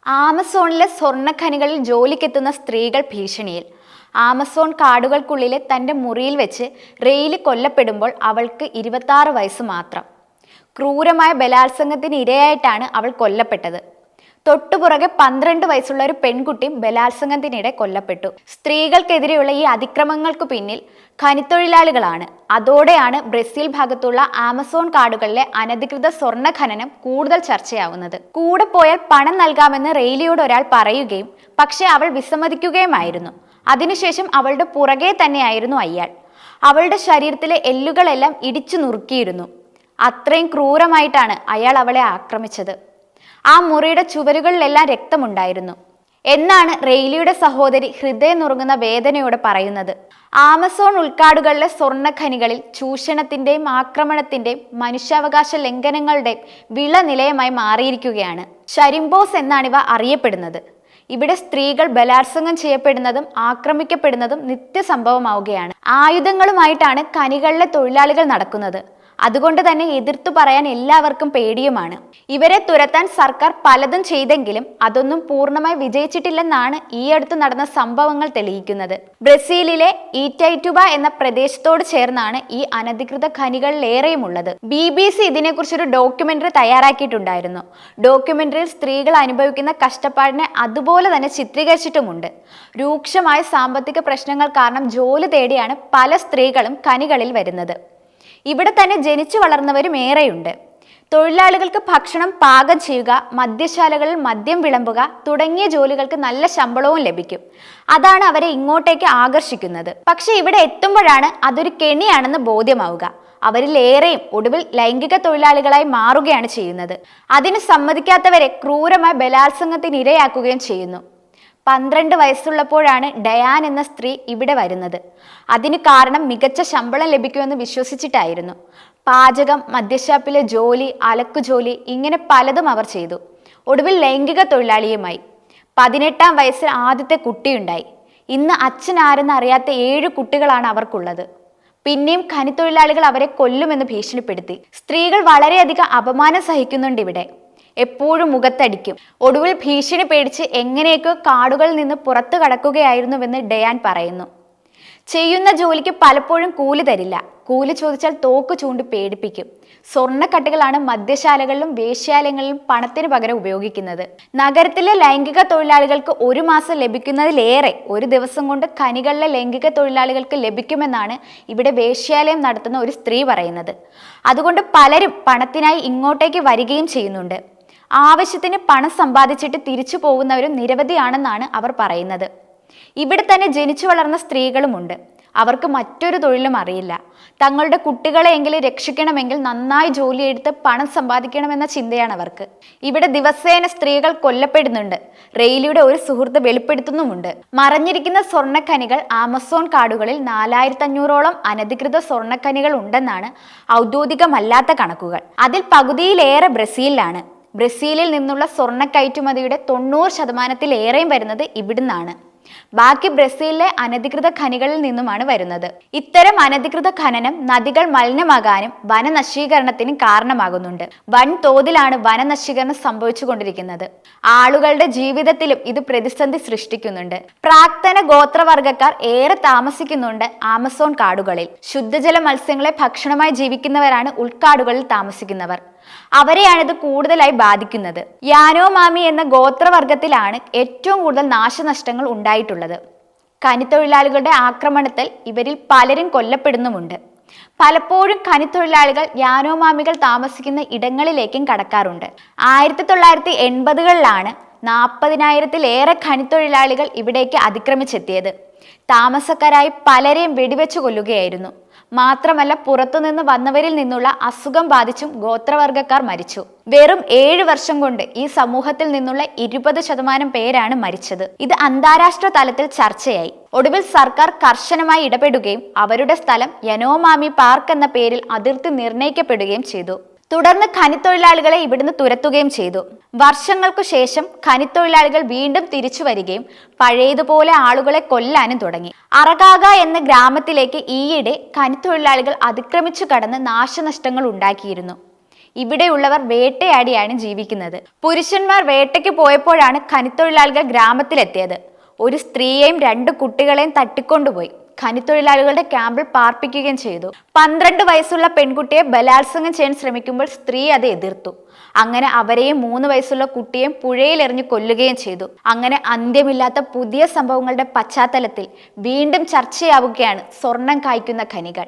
ആമസോണിലെ സ്വർണ്ണഖനികളിൽ ജോലിക്കെത്തുന്ന സ്ത്രീകൾ ഭീഷണിയിൽ. ആമസോൺ കാടുകൾക്കുള്ളിലെ തൻ്റെ മുറിയിൽ വെച്ച് റെയ്ലി കൊല്ലപ്പെടുമ്പോൾ അവൾക്ക് 26 വയസ്സ് മാത്രം. ക്രൂരമായ ബലാത്സംഗത്തിന് ഇരയായിട്ടാണ് അവൾ കൊല്ലപ്പെട്ടത്. തൊട്ടുപുറകെ 12 വയസ്സുള്ള ഒരു പെൺകുട്ടിയും ബലാത്സംഗത്തിനിടെ കൊല്ലപ്പെട്ടു. സ്ത്രീകൾക്കെതിരെയുള്ള ഈ അതിക്രമങ്ങൾക്കു പിന്നിൽ ഖനിത്തൊഴിലാളികളാണ്. അതോടെയാണ് ബ്രസീൽ ഭാഗത്തുള്ള ആമസോൺ കാടുകളിലെ അനധികൃത സ്വർണ്ണ ഖനനം കൂടുതൽ ചർച്ചയാവുന്നത്. കൂടെ പോയാൽ പണം നൽകാമെന്ന് റെയ്ലിയോട് ഒരാൾ പറയുകയും പക്ഷേ അവൾ വിസമ്മതിക്കുകയുമായിരുന്നു. അതിനുശേഷം അവളുടെ പുറകെ തന്നെയായിരുന്നു അയാൾ. അവളുടെ ശരീരത്തിലെ എല്ലുകളെല്ലാം ഇടിച്ചു നുറുക്കിയിരുന്നു. അത്രയും ക്രൂരമായിട്ടാണ് അയാൾ അവളെ ആക്രമിച്ചത്. ആ മുറിയുടെ ചുവരുകളിലെല്ലാം രക്തമുണ്ടായിരുന്നു എന്നാണ് റെയ്ലിയുടെ സഹോദരി ഹൃദയം നുറുങ്ങുന്ന വേദനയോടെ പറയുന്നത്. ആമസോൺ ഉൾക്കാടുകളിലെ സ്വർണ്ണഖനികളിൽ ചൂഷണത്തിന്റെയും ആക്രമണത്തിന്റെയും മനുഷ്യാവകാശ ലംഘനങ്ങളുടെയും വിളനിലയമായി മാറിയിരിക്കുകയാണ്. ഷരിംബോസ് എന്നാണിവ അറിയപ്പെടുന്നത്. ഇവിടെ സ്ത്രീകൾ ബലാത്സംഗം ചെയ്യപ്പെടുന്നതും ആക്രമിക്കപ്പെടുന്നതും നിത്യസംഭവമാവുകയാണ്. ആയുധങ്ങളുമായിട്ടാണ് ഖനികളിലെ തൊഴിലാളികൾ നടക്കുന്നത്. അതുകൊണ്ട് തന്നെ എതിർത്തു പറയാൻ എല്ലാവർക്കും പേടിയുമാണ്. ഇവരെ തുരത്താൻ സർക്കാർ പലതും ചെയ്തെങ്കിലും അതൊന്നും പൂർണ്ണമായി വിജയിച്ചിട്ടില്ലെന്നാണ് ഈ അടുത്ത് നടന്ന സംഭവങ്ങൾ തെളിയിക്കുന്നത്. ബ്രസീലിലെ ഈറ്റൈറ്റുബ എന്ന പ്രദേശത്തോട് ചേർന്നാണ് ഈ അനധികൃത ഖനികളിലേറെയും ഉള്ളത്. BBC ഇതിനെക്കുറിച്ചൊരു documentary തയ്യാറാക്കിയിട്ടുണ്ടായിരുന്നു. ഡോക്യുമെന്ററിയിൽ സ്ത്രീകൾ അനുഭവിക്കുന്ന കഷ്ടപ്പാടിനെ അതുപോലെ തന്നെ ചിത്രീകരിച്ചിട്ടുമുണ്ട്. രൂക്ഷമായ സാമ്പത്തിക പ്രശ്നങ്ങൾ കാരണം ജോലി തേടിയാണ് പല സ്ത്രീകളും ഖനികളിൽ വരുന്നത്. ഇവിടെ തന്നെ ജനിച്ചു വളർന്നവരും ഏറെയുണ്ട്. തൊഴിലാളികൾക്ക് ഭക്ഷണം പാകം ചെയ്യുക, മദ്യശാലകളിൽ മദ്യം വിളമ്പുക തുടങ്ങിയ ജോലികൾക്ക് നല്ല ശമ്പളവും ലഭിക്കും. അതാണ് അവരെ ഇങ്ങോട്ടേക്ക് ആകർഷിക്കുന്നത്. പക്ഷെ ഇവിടെ എത്തുമ്പോഴാണ് അതൊരു കെണിയാണെന്ന് ബോധ്യമാവുക. അവരിലേറെയും ഒടുവിൽ ലൈംഗിക തൊഴിലാളികളായി മാറുകയാണ് ചെയ്യുന്നത്. അതിന് സമ്മതിക്കാത്തവരെ ക്രൂരമായ ബലാത്സംഗത്തിന് ഇരയാക്കുകയും ചെയ്യുന്നു. 12 വയസ്സുള്ളപ്പോഴാണ് ഡയാൻ എന്ന സ്ത്രീ ഇവിടെ വരുന്നത്. അതിന് കാരണം മികച്ച ശമ്പളം ലഭിക്കുമെന്ന് വിശ്വസിച്ചിട്ടായിരുന്നു. പാചകം, മദ്യഷാപ്പിലെ ജോലി, അലക്കുജോലി ഇങ്ങനെ പലതും അവർ ചെയ്തു. ഒടുവിൽ ലൈംഗിക തൊഴിലാളിയുമായി. 18-ാം വയസ്സിൽ ആദ്യത്തെ കുട്ടിയുണ്ടായി. ഇന്ന് അച്ഛൻ ആരെന്ന് അറിയാത്ത 7 കുട്ടികളാണ് അവർക്കുള്ളത്. പിന്നെയും ഖനിത്തൊഴിലാളികൾ അവരെ കൊല്ലുമെന്ന് ഭീഷണിപ്പെടുത്തി. സ്ത്രീകൾ വളരെയധികം അപമാനം സഹിക്കുന്നുണ്ട് ഇവിടെ. എപ്പോഴും മുഖത്തടിക്കും. ഒടുവിൽ ഭീഷണി പേടിച്ച് എങ്ങനെയൊക്കെ കാടുകളിൽ നിന്ന് പുറത്തു കടക്കുകയായിരുന്നുവെന്ന് ഡയാൻ പറയുന്നു. ചെയ്യുന്ന ജോലിക്ക് പലപ്പോഴും കൂലി തരില്ല. കൂലി ചോദിച്ചാൽ തോക്ക് ചൂണ്ടി പേടിപ്പിക്കും. സ്വർണ്ണക്കട്ടികളാണ് മദ്യശാലകളിലും വേശ്യാലയങ്ങളിലും പണത്തിന് പകരം ഉപയോഗിക്കുന്നത്. നഗരത്തിലെ ലൈംഗിക തൊഴിലാളികൾക്ക് 1 മാസം ലഭിക്കുന്നതിലേറെ ഒരു ദിവസം കൊണ്ട് ഖനികളിലെ ലൈംഗിക തൊഴിലാളികൾക്ക് ലഭിക്കുമെന്നാണ് ഇവിടെ വേശ്യാലയം നടത്തുന്ന ഒരു സ്ത്രീ പറയുന്നത്. അതുകൊണ്ട് പലരും പണത്തിനായി ഇങ്ങോട്ടേക്ക് വരികയും ചെയ്യുന്നുണ്ട്. ആവശ്യത്തിന് പണം സമ്പാദിച്ചിട്ട് തിരിച്ചു പോകുന്നവരും നിരവധിയാണെന്നാണ് അവർ പറയുന്നത്. ഇവിടെ തന്നെ ജനിച്ചു വളർന്ന സ്ത്രീകളുമുണ്ട്. അവർക്ക് മറ്റൊരു തൊഴിലും അറിയില്ല. തങ്ങളുടെ കുട്ടികളെയെങ്കിലും രക്ഷിക്കണമെങ്കിൽ നന്നായി ജോലിയെടുത്ത് പണം സമ്പാദിക്കണമെന്ന ചിന്തയാണ് അവർക്ക്. ഇവിടെ ദിവസേന സ്ത്രീകൾ കൊല്ലപ്പെടുന്നുണ്ട്. റെയ്ലിയുടെ ഒരു സുഹൃത്ത് വെളിപ്പെടുത്തുന്നുമുണ്ട്. മറഞ്ഞിരിക്കുന്ന സ്വർണ്ണഖനികൾ ആമസോൺ കാടുകളിൽ 4500ഓളം അനധികൃത സ്വർണ്ണഖനികൾ ഉണ്ടെന്നാണ് ഔദ്യോഗികമല്ലാത്ത കണക്കുകൾ. അതിൽ പകുതിയിലേറെ ബ്രസീലിലാണ്. ബ്രസീലിൽ നിന്നുള്ള സ്വർണ്ണ കയറ്റുമതിയുടെ 90%-ത്തിലേറെയും വരുന്നത് ഇവിടുന്നാണ്. ബാക്കി ബ്രസീലിലെ അനധികൃത ഖനികളിൽ നിന്നുമാണ് വരുന്നത്. ഇത്തരം അനധികൃത ഖനനം നദികൾ മലിനമാകാനും വനനശീകരണത്തിനും കാരണമാകുന്നുണ്ട്. വൻതോതിലാണ് വനനശീകരണം സംഭവിച്ചുകൊണ്ടിരിക്കുന്നത്. ആളുകളുടെ ജീവിതത്തിലും ഇത് പ്രതിസന്ധി സൃഷ്ടിക്കുന്നുണ്ട്. പ്രാക്തന ഗോത്രവർഗക്കാർ ഏറെ താമസിക്കുന്നുണ്ട് ആമസോൺ കാടുകളിൽ. ശുദ്ധജല മത്സ്യങ്ങളെ ഭക്ഷണമായി ജീവിക്കുന്നവരാണ് ഉൾക്കാടുകളിൽ താമസിക്കുന്നവർ. അവരെയാണിത് കൂടുതലായി ബാധിക്കുന്നത്. യാനോമാമി എന്ന ഗോത്രവർഗത്തിലാണ് ഏറ്റവും കൂടുതൽ നാശനഷ്ടങ്ങൾ ഉണ്ടായിട്ടുള്ളത്. ഖനിത്തൊഴിലാളികളുടെ ആക്രമണത്തിൽ ഇവരിൽ പലരും കൊല്ലപ്പെടുന്നുമുണ്ട്. പലപ്പോഴും ഖനിത്തൊഴിലാളികൾ യാനോമാമികൾ താമസിക്കുന്ന ഇടങ്ങളിലേക്കും കടക്കാറുണ്ട്. 1980കളിലാണ് 40,000-ലേറെ ഖനിത്തൊഴിലാളികൾ ഇവിടേക്ക് അതിക്രമിച്ചെത്തിയത്. താമസക്കാരായി പലരെയും വെടിവെച്ചു കൊല്ലുകയായിരുന്നു. മാത്രമല്ല പുറത്തുനിന്ന് വന്നവരിൽ നിന്നുള്ള അസുഖം ബാധിച്ചും ഗോത്രവർഗക്കാർ മരിച്ചു. വെറും 7 വർഷം കൊണ്ട് ഈ സമൂഹത്തിൽ നിന്നുള്ള 20% പേരാണ് മരിച്ചത്. ഇത് അന്താരാഷ്ട്ര തലത്തിൽ ചർച്ചയായി. ഒടുവിൽ സർക്കാർ കർശനമായി ഇടപെടുകയും അവരുടെ സ്ഥലം യനോമാമി പാർക്ക് എന്ന പേരിൽ അതിർത്തി നിർണയിക്കപ്പെടുകയും ചെയ്തു. തുടർന്ന് ഖനിത്തൊഴിലാളികളെ ഇവിടുന്ന് തുരത്തുകയും ചെയ്തു. വർഷങ്ങൾക്കു ശേഷം ഖനിത്തൊഴിലാളികൾ വീണ്ടും തിരിച്ചു വരികയും പഴയതുപോലെ ആളുകളെ കൊല്ലാനും തുടങ്ങി. അറകാഗ എന്ന ഗ്രാമത്തിലേക്ക് ഈയിടെ ഖനിത്തൊഴിലാളികൾ അതിക്രമിച്ചു കടന്ന് നാശനഷ്ടങ്ങൾ ഉണ്ടാക്കിയിരുന്നു. ഇവിടെയുള്ളവർ വേട്ടയാടിയാണ് ജീവിക്കുന്നത്. പുരുഷന്മാർ വേട്ടയ്ക്ക് പോയപ്പോഴാണ് ഖനിത്തൊഴിലാളികൾ ഗ്രാമത്തിലെത്തിയത്. ഒരു സ്ത്രീയെയും 2 കുട്ടികളെയും തട്ടിക്കൊണ്ടുപോയി ഖനിത്തൊഴിലാളികളുടെ ക്യാമ്പിൽ പാർപ്പിക്കുകയും ചെയ്തു. 12 വയസ്സുള്ള പെൺകുട്ടിയെ ബലാത്സംഗം ചെയ്യാൻ ശ്രമിക്കുമ്പോൾ സ്ത്രീ അത് എതിർത്തു. അങ്ങനെ അവരെയും 3 വയസ്സുള്ള കുട്ടിയെയും പുഴയിലെറിഞ്ഞു കൊല്ലുകയും ചെയ്തു. അങ്ങനെ അന്ത്യമില്ലാത്ത പുതിയ സംഭവങ്ങളുടെ പശ്ചാത്തലത്തിൽ വീണ്ടും ചർച്ചയാവുകയാണ് സ്വർണം കായ്ക്കുന്ന ഖനികൾ.